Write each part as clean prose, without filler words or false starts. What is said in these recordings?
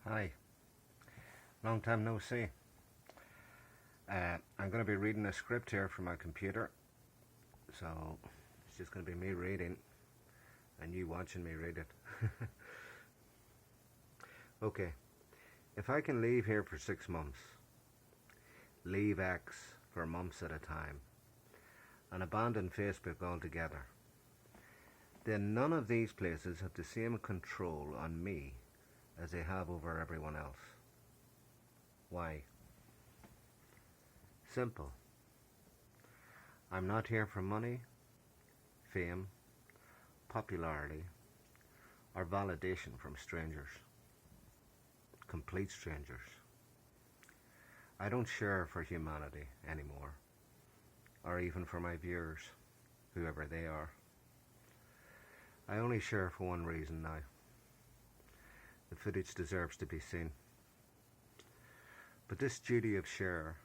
Hi, long time no see. I'm going to be reading a script here from my computer, so it's just going to be me reading and you watching me read it. Okay, if I can leave here for 6 months, leave X for months at a time, and abandon Facebook altogether, then none of these places have the same control on me as they have over everyone else. Why? Simple. I'm not here for money, fame, popularity, or validation from strangers. Complete strangers. I don't share for humanity anymore, or even for my viewers, whoever they are. I only share for one reason now. The footage deserves to be seen. But this duty of share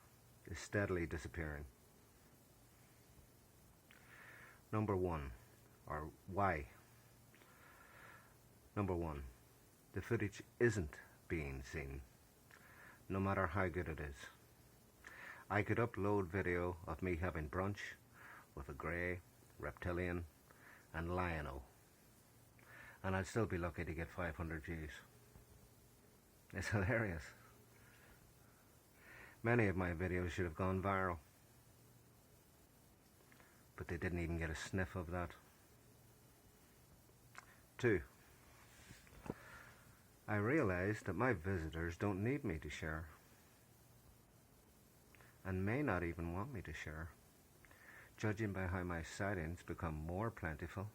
is steadily disappearing. Number one, or why? Number one, the footage isn't being seen, no matter how good it is. I could upload video of me having brunch with a grey, reptilian, and lion-o, and I'd still be lucky to get 500 views. It's hilarious. Many of my videos should have gone viral, but they didn't even get a sniff of that. 2. I realized that my visitors don't need me to share, and may not even want me to share, judging by how my sightings become more plentiful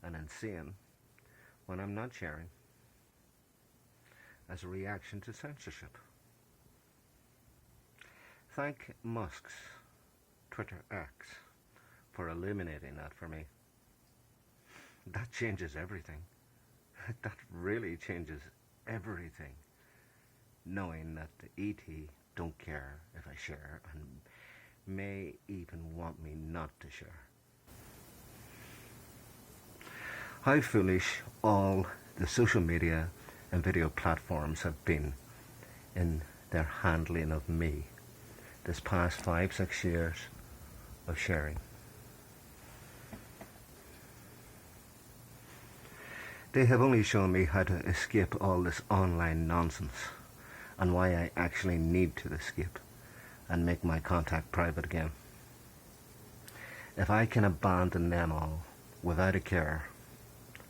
and insane when I'm not sharing, as a reaction to censorship. Thank Musk's Twitter X for illuminating that for me. That changes everything. That really changes everything. Knowing that the ET don't care if I share and may even want me not to share. How foolish all the social media and video platforms have been in their handling of me this past 5-6 years of sharing. They have only shown me how to escape all this online nonsense and why I actually need to escape and make my contact private again. If I can abandon them all without a care,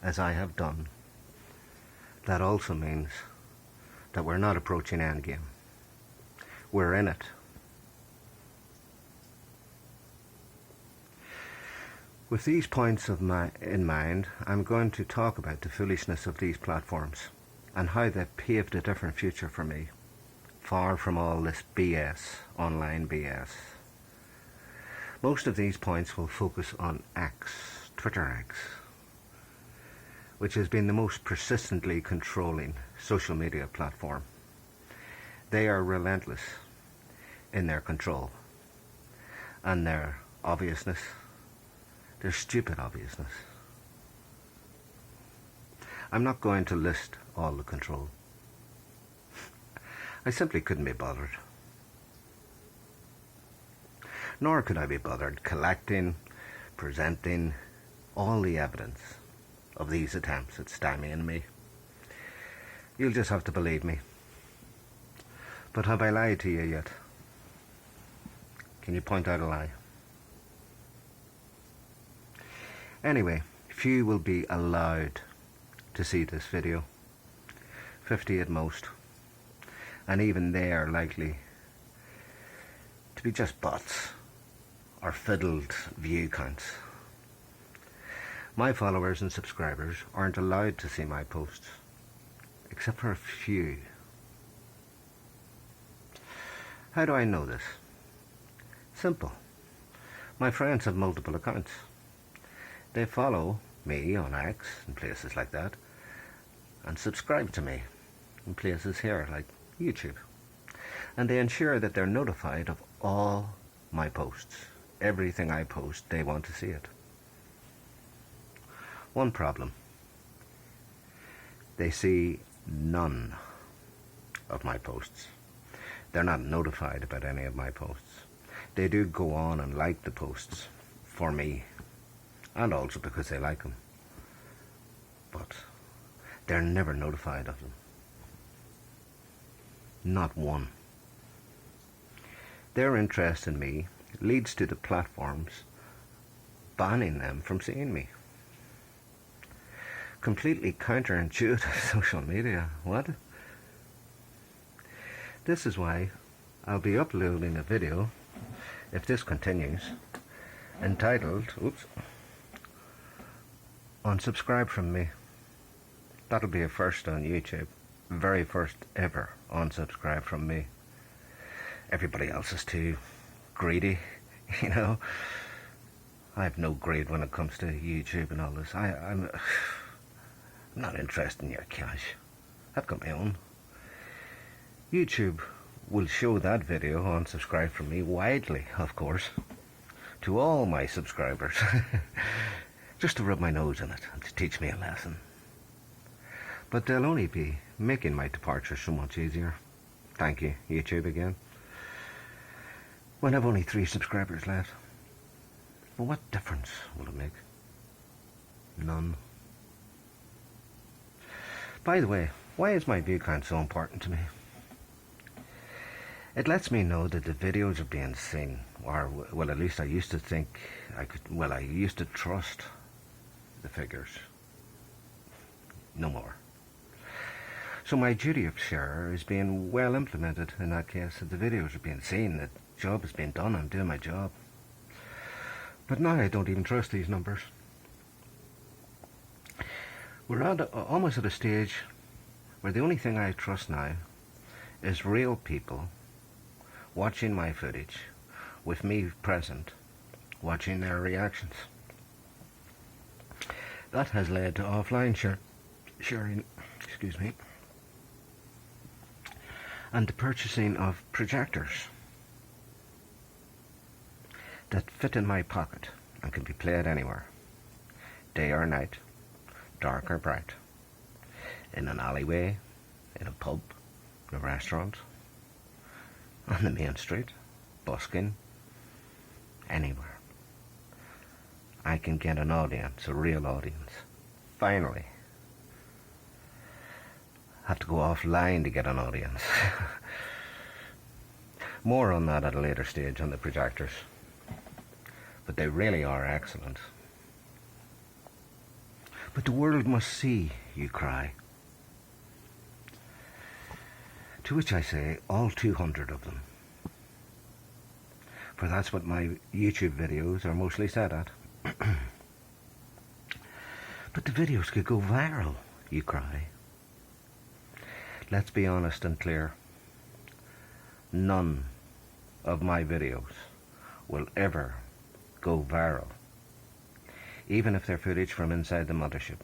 as I have done, that also means that we're not approaching endgame. We're in it. With these points in mind, I'm going to talk about the foolishness of these platforms and how they've paved a different future for me, far from all this BS, online BS. Most of these points will focus on X, Twitter X, which has been the most persistently controlling social media platform. They are relentless in their control and their obviousness, their stupid obviousness. I'm not going to list all the control. I simply couldn't be bothered. Nor could I be bothered collecting, presenting all the evidence of these attempts at stymieing me. You'll just have to believe me. But have I lied to you yet? Can you point out a lie? Anyway, few will be allowed to see this video. 50 at most. And even they are likely to be just bots or fiddled view counts. My followers and subscribers aren't allowed to see my posts, except for a few. How do I know this? Simple. My friends have multiple accounts. They follow me on X and places like that, and subscribe to me in places here like YouTube. And they ensure that they're notified of all my posts. Everything I post, they want to see it. One problem. They see none of my posts. They're not notified about any of my posts. They do go on and like the posts for me, and also because they like them. But they're never notified of them. Not one. Their interest in me leads to the platforms banning them from seeing me. Completely counterintuitive social media. What? This is why I'll be uploading a video, if this continues, entitled, Unsubscribe from me. That'll be a first on YouTube. Very first ever unsubscribe from me. Everybody else is too greedy, you know. I have no greed when it comes to YouTube and all this. I'm not interested in your cash. I've got my own. YouTube will show that video, unsubscribe from me, widely, of course, to all my subscribers, just to rub my nose in it and to teach me a lesson. But they'll only be making my departure so much easier. Thank you, YouTube, again. When I've only 3 subscribers left. Well, what difference will it make? None. By the way, why is my view count so important to me? It lets me know that the videos are being seen, or, well, at least I used to think I used to trust the figures. No more. So my duty of share is being well implemented in that case, that the videos are being seen, that the job is being done, I'm doing my job. But now I don't even trust these numbers. We're almost at a stage where the only thing I trust now is real people watching my footage, with me present, watching their reactions. That has led to offline sharing, and the purchasing of projectors that fit in my pocket and can be played anywhere, day or night, dark or bright, in an alleyway, in a pub, in a restaurant, on the main street, busking, anywhere. I can get an audience, a real audience. Finally. Have to go offline to get an audience. More on that at a later stage on the projectors. But they really are excellent. But the world must see, you cry. To which I say, all 200 of them. For that's what my YouTube videos are mostly set at. But the videos could go viral, you cry. Let's be honest and clear. None of my videos will ever go viral, even if they're footage from inside the mothership.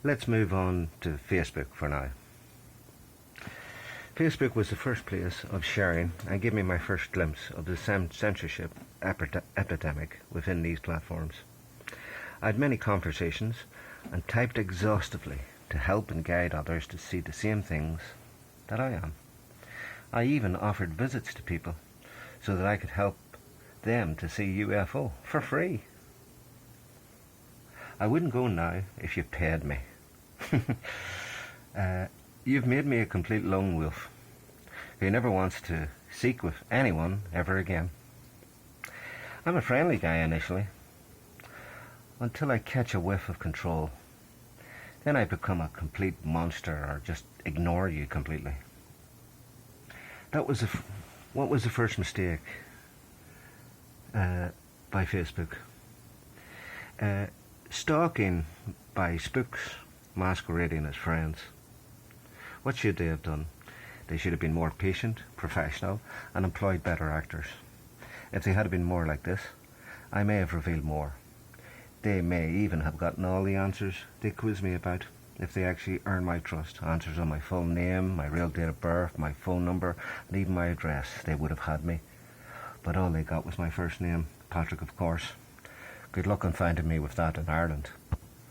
Let's move on to Facebook for now. Facebook was the first place of sharing and gave me my first glimpse of the censorship epidemic within these platforms. I had many conversations and typed exhaustively to help and guide others to see the same things that I am. I even offered visits to people so that I could help them to see UFO for free. I wouldn't go now if you paid me. You've made me a complete lone wolf who never wants to seek with anyone ever again. I'm a friendly guy initially, until I catch a whiff of control. Then I become a complete monster or just ignore you completely. What was the first mistake by Facebook? Stalking by spooks masquerading as friends. What should they have done? They should have been more patient, professional, and employed better actors. If they had been more like this, I may have revealed more. They may even have gotten all the answers they quiz me about, if they actually earn my trust. Answers on my full name, my real date of birth, my phone number, and even my address. They would have had me. But all they got was my first name, Patrick, of course. Good luck on finding me with that in Ireland.